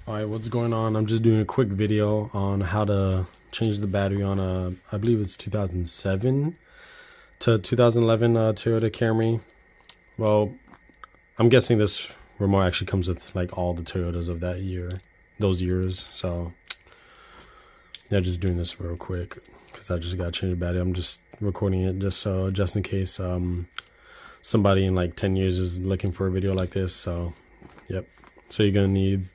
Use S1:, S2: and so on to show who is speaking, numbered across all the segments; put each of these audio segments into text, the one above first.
S1: Alright, what's going on? I'm just doing a quick video on how to change the battery on a, I believe it's 2007 to 2011 Toyota Camry. Well, I'm guessing this remote actually comes with like all the Toyotas of that year, those years. So yeah, just doing this real quick because I just got to change the battery. I'm just recording it just in case somebody in like 10 years is looking for a video like this. So yep. So you're gonna need,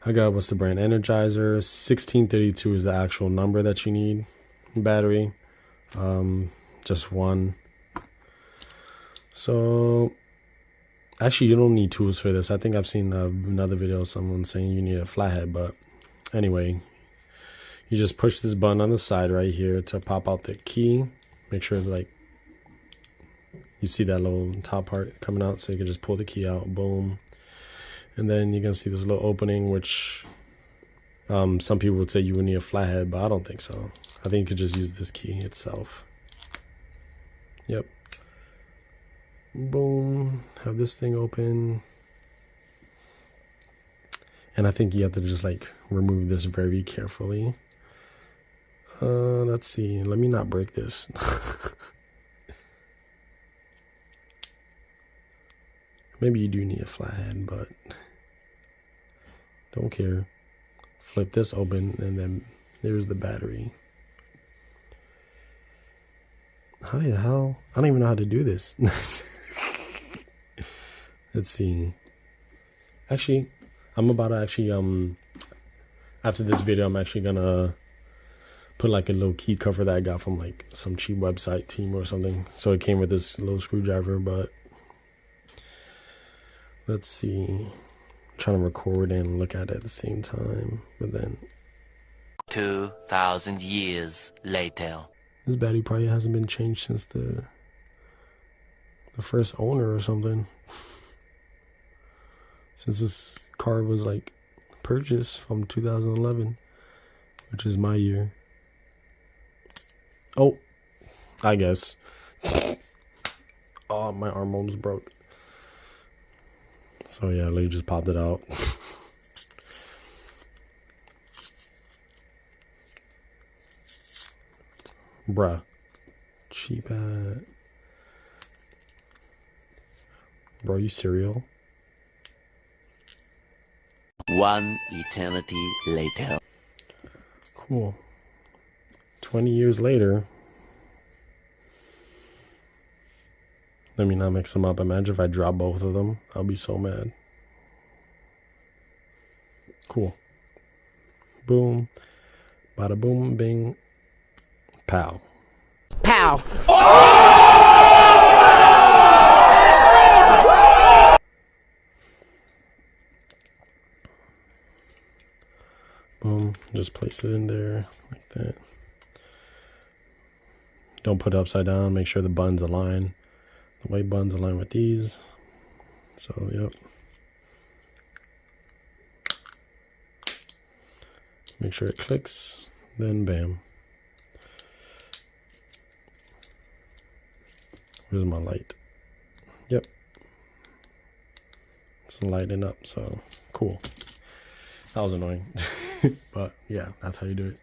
S1: I got, what's the brand? Energizer. 1632 is the actual number that you need. Battery. Just one. So actually you don't need tools for this. I think I've seen another video of someone saying you need a flathead, but anyway, you just push this button on the side right here to pop out the key. Make sure it's like, you see that little top part coming out, so you can just pull the key out. Boom. And then you can see this little opening, which some people would say you would need a flathead, but I don't think so. I think you could just use this key itself. Yep. Boom. Have this thing open. And I think you have to just like remove this very carefully. Let's see. Let me not break this. Maybe you do need a flathead, but don't care. Flip this open, and then there's the battery. How the hell? I don't even know how to do this. Let's see. Actually, I'm about to actually, after this video, I'm actually gonna put like a little key cover that I got from like some cheap website, Team or something. So it came with this little screwdriver, but let's see. I'm trying to record and look at it at the same time, but then
S2: 2,000 years later.
S1: This battery probably hasn't been changed since the first owner or something. Since this car was like purchased from 2011, which is my year. Oh, I guess. Oh, my arm almost broke. So yeah, Lee just popped it out. Bruh. Cheap at. Bro, you cereal?
S2: One eternity later.
S1: Cool. 20 years later. Let me not mix them up. Imagine if I drop both of them. I'll be so mad. Cool. Boom. Bada boom, bing. Pow.
S3: Pow.
S1: Boom. Just place it in there like that. Don't put it upside down. Make sure the buttons align. The white buttons align with these. So, yep. Make sure it clicks. Then, bam. Where's my light? Yep. It's lighting up, so cool. That was annoying. But yeah, that's how you do it.